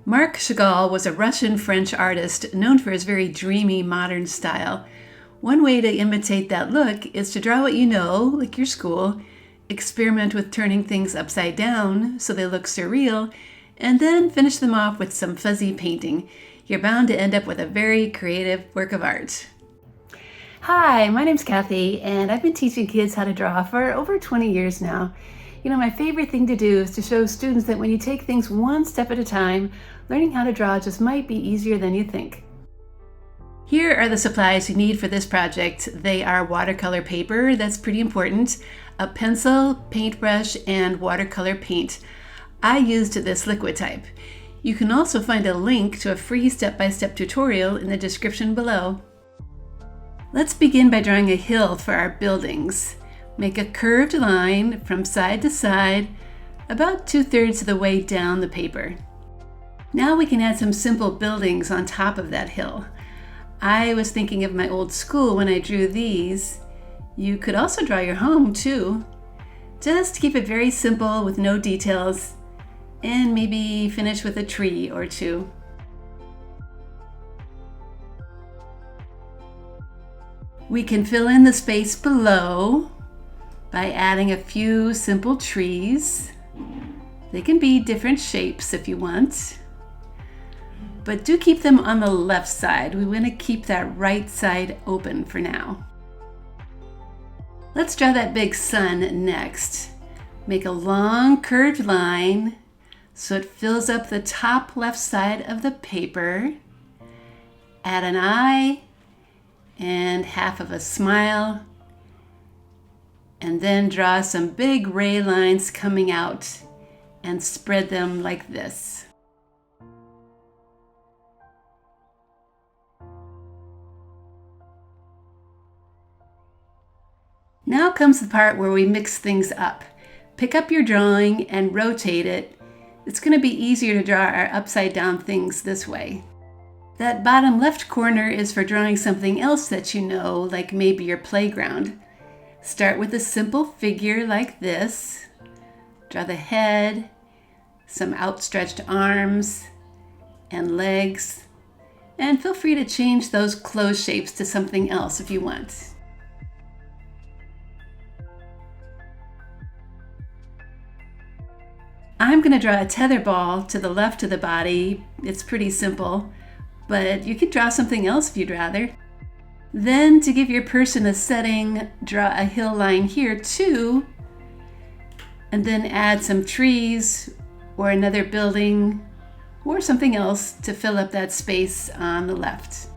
Marc Chagall was a Russian-French artist known for his very dreamy modern style. One way to imitate that look is to draw what you know, like your school, experiment with turning things upside down so they look surreal, and then finish them off with some fuzzy painting. You're bound to end up with a very creative work of art. Hi, my name's Kathy, and I've been teaching kids how to draw for over 20 years now. My favorite thing to do is to show students that when you take things one step at a time, learning how to draw just might be easier than you think. Here are the supplies you need for this project. They are watercolor paper, that's pretty important, a pencil, paintbrush, and watercolor paint. I used this liquid type. You can also find a link to a free step-by-step tutorial in the description below. Let's begin by drawing a hill for our buildings. Make a curved line from side to side, about 2/3 of the way down the paper. Now we can add some simple buildings on top of that hill. I was thinking of my old school when I drew these. You could also draw your home too. Just keep it very simple with no details, and maybe finish with a tree or two. We can fill in the space below by adding a few simple trees. They can be different shapes if you want, but do keep them on the left side. We want to keep that right side open for now. Let's draw that big sun next. Make a long curved line so it fills up the top left side of the paper. Add an eye and half of a smile, and then draw some big ray lines coming out and spread them like this. Now comes the part where we mix things up. Pick up your drawing and rotate it. It's going to be easier to draw our upside down things this way. That bottom left corner is for drawing something else that you know, like maybe your playground. Start with a simple figure like this. Draw the head, some outstretched arms and legs, and feel free to change those clothes shapes to something else if you want. I'm going to draw a tether ball to the left of the body. It's pretty simple, but you could draw something else if you'd rather. Then, to give your person a setting, draw a hill line here too, and then add some trees or another building or something else to fill up that space on the left.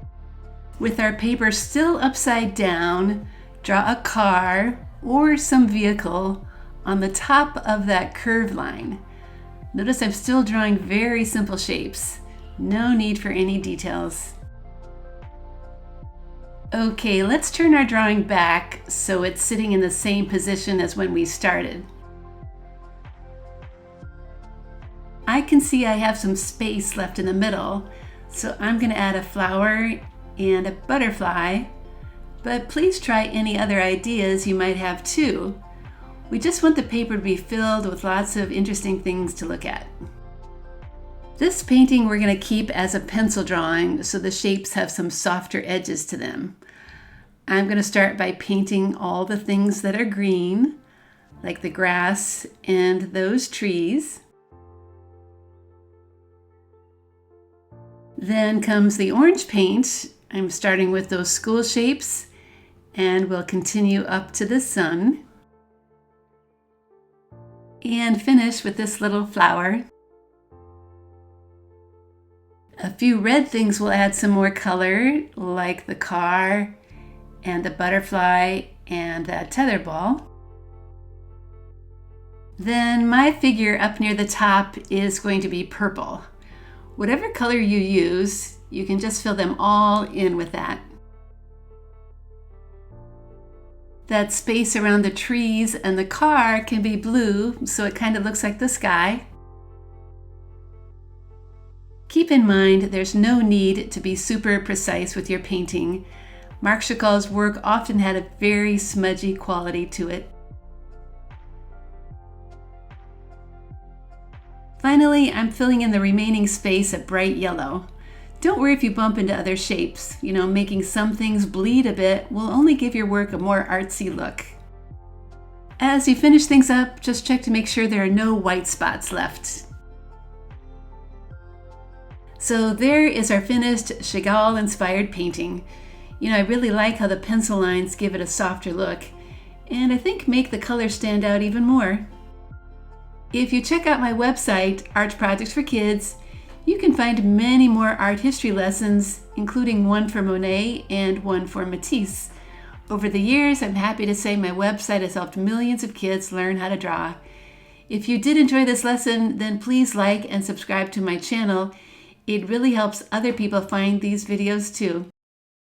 With our paper still upside down, draw a car or some vehicle on the top of that curved line. Notice I'm still drawing very simple shapes. No need for any details. Okay, let's turn our drawing back so it's sitting in the same position as when we started. I can see I have some space left in the middle, so I'm going to add a flower and a butterfly, but please try any other ideas you might have too. We just want the paper to be filled with lots of interesting things to look at. This painting we're going to keep as a pencil drawing so the shapes have some softer edges to them. I'm going to start by painting all the things that are green, like the grass and those trees. Then comes the orange paint. I'm starting with those school shapes, and we'll continue up to the sun. And finish with this little flower. A few red things will add some more color, like the car and the butterfly and that tether ball. Then my figure up near the top is going to be purple. Whatever color you use, you can just fill them all in with that. That space around the trees and the car can be blue, so it kind of looks like the sky. Keep in mind there's no need to be super precise with your painting. Marc Chagall's work often had a very smudgy quality to it. Finally, I'm filling in the remaining space a bright yellow. Don't worry if you bump into other shapes. Making some things bleed a bit will only give your work a more artsy look. As you finish things up, just check to make sure there are no white spots left. So there is our finished Chagall-inspired painting. I really like how the pencil lines give it a softer look, and I think make the colors stand out even more. If you check out my website, Art Projects for Kids, you can find many more art history lessons, including one for Monet and one for Matisse. Over the years, I'm happy to say my website has helped millions of kids learn how to draw. If you did enjoy this lesson, then please like and subscribe to my channel. It really helps other people find these videos too.